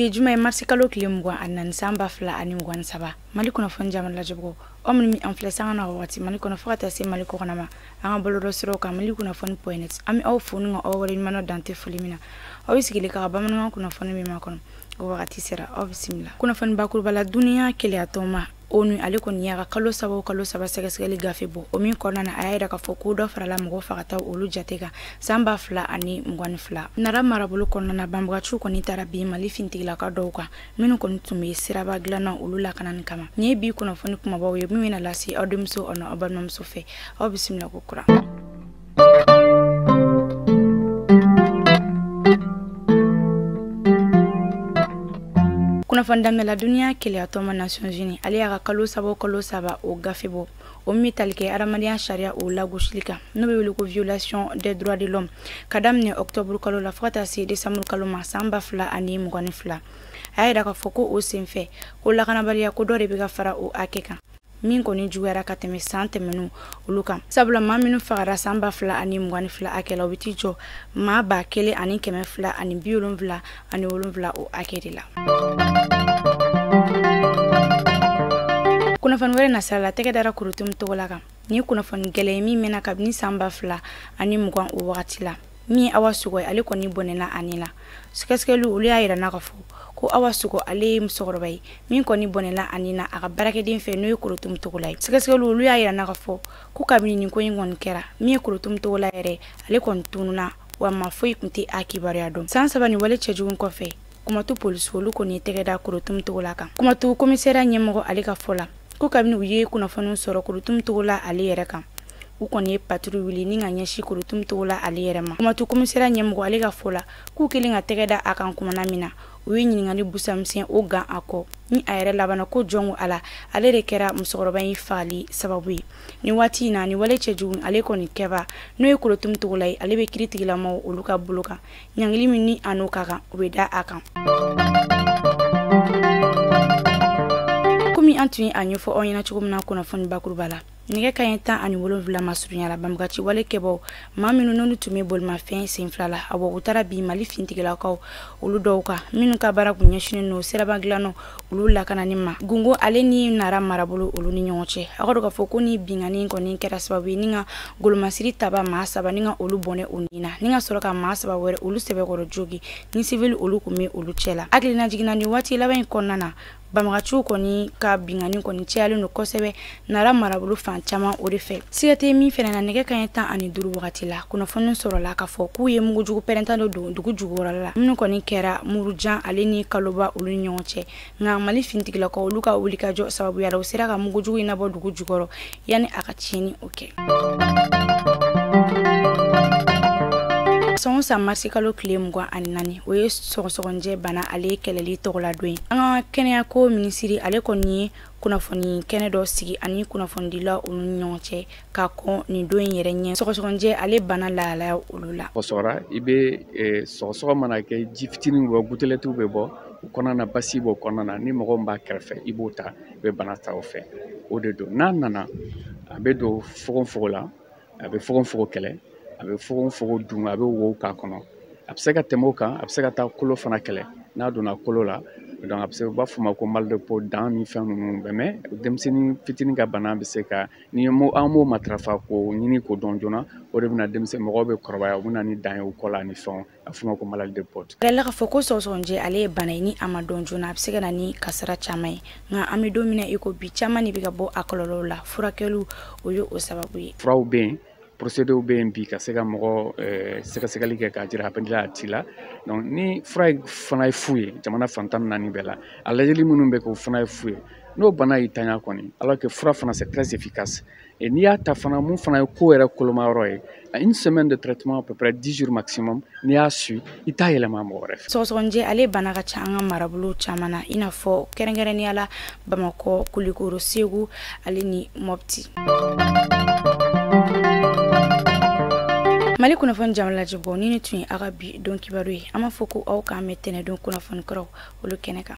bi juma marsikalo kilimgwa anan samba fla ani mgwan saba mali kuna fonja man lajibgo omni mi inflation na wati mali kuna fata se mali ko nama anga bolo sro ka mali kuna fon points ami aw fonu nga o wari mano dante fulimina o wisigile ka ba man kuna fon mi makon go wakati sera o bisimila kuna fon bakul bala dunia kele atoma onu ale ko niya kalo saba segaseli gafebo o min konna na ayida ka foku do fara la mgo fakata olu jatega samba fla ani mgwani fla nara marabulu konna na bambga chu ko ni tarabi mali fintigila ka doka minu ko ntume siraba glana olu la kanan kama ni bi kuna foni kuma bawo yo mi na lasi odumso ono obanam sofe o bisimila ko kura kuna fandame la dunia kele atoma Nations Unies ali aga kalo saba o gafebo o mitalke aramadian sharia o lagoshilika no be wele ko violation des droits de l'homme kadamne octobre kalo la frata si décembre kalo ma samba fla ani mugani fla ayida ka foko o senfe ko la kana bariya ko dore be ga fara o akeka min ko ni juwara ka teme sante menu uluka sabula ma minu fara samba fla ani mugani fla akela obitijo ma ba kele ani keme fla ani biolon fla ani wolon fla o akedila kuna fanwere na sala teke dara kurutum togolaka ni kuna fan gele mi mena kabni samba fla ani mugwan o wakati la mi awasugo ale ko ni bonena anila skeskelu uli ayira nakafo ko awasugo ale msogorbai min ko ni bonela anina aga barake din fe no kurutum togolai skeskelu uli ayira nakafo ko kabni ni ko ngon kera mi kurutum togolai re ale kon tununa wa mafoi kunti akibari adom sansaba ni wale chejugun ko fe kuma tu police wolu ko ni tege da kurutum togolaka kuma tu commissaire nyemgo ale ka fola ko kabni uye kuna fanu soro kurutum togola ale yere kan u koni patru wili ni nga nyashi kurutum togola ale yere ma kuma tu commissaire nyemgo ale ka fola ku kilinga tege da akan kuma na mina uye nyinga ni busamsien o gan ako ni ayere labana ko jongu ala ale rekera musoroba yi fali sababu ni wati na ni wale chejugun ale ko ni keba no e kurutum togola ale be kritigila mo uluka buluka nyangili minni anoka kan obeda akan mi antuni anyo fo onyana chugumna kuna foni bakurbala nige kayenta ani wolonvla masurunya la bamgachi wale kebo maminu nonu tumi bol ma fen sinflala abo utara bi mali fintigela kaw ulu dowka minu ka bara kunyashine no seraba glano ulu la kana nimma gungo ale ni nara marabulu ulu ni nyonche akodo ka foko ni bingani ko ni kera sababu ninga gulmasiri taba ma saba ninga ulu bone unina ninga soroka ma saba were ulu sebe ko jogi ni civil ulu kume ulu chela aglina jigina ni wati laba konnana bamgachu ko ni ka bingani ko ni chelu no kosebe nara marabulu fan chama orife sigate mi fena na nege kanyeta ani duru wakati la kuna fonu soro la ka fo ku ye mugu jugu perenta do dugu jugora la minu ko ni kera murujan aleni kaloba ulu nyonche nga mali fintigila ko luka ulika jo sababu ya usira ka mugu jugu ina bo dugu jugoro yani akachini okay son sa marsikalo kilemgwa anani oye sogonje bana ale keleli togola doin anga kenya ko ministry ale ko ni kuna foni kene do sigi ani kuna fondila unyonche ka ko ni doin yerenye sogonje ale bana la ulula osora ibe sogo mana ke jiftini wo guteletu be bo konana basibo konana ni mogo mba kerfe ibota be bana ta ofe odedo nanana abedo fogonfola abe fogonfogo kele abe fogon dun abe wo ka kono abse ka temo kan abse ka ta kolo fana kele na dona kolo la donc abse ba fuma ko mal de peau dans ni fɛn nunu bɛmɛ denmisɛnnin fitinin ka bana bɛ se ka ni mo amo matrafa ko ɲini ko dɔn joona o de bɛna denmisɛn mɔgɔw bɛ kɔrɔbaya u bɛna ni dan ye u kɔ la ni fɛn a fuma ko mal de peau rela ka foko sɔsɔnje ale ye bana ni ama dɔn joona a bɛ se ka na ni kasara caman ye nka an bɛ don min na i ko bi caman de bɛ ka bɔ a kɔlɔlɔw la furakɛliw o ye o sababu ye furaw bɛ yen procédés ben bi ka se ka mɔgɔ sɛgɛsɛgɛli kɛ k'a jira apendila a ti la donc ni fura fana ye fu ye jamana fantan naani bɛɛ la a lajɛli minnu bɛ k'o fana ye fu ye n'o bana y'i tanya kɔni alors que fura fana c'est très efficace et n'i y'a ta fana mun fana ye ko yɛrɛ kolomayɔrɔ ye à une semaine de traitement à peu près 10 jours maximum n'i y'a su i t'a yɛlɛma mɔgɔ wɛrɛ fɛ sɔgɔsɔgɔnjɛ ale bana ka ca an ka marabolo caman na i n'a fɔ kɛrɛnkɛrɛnnenya la Bamakɔ Kulikoro Segu ale ni Mopti mali kunafon jamla jibo ni tun aga bi don kibaru ama foko aw ka metene don kunafon kro olu keneka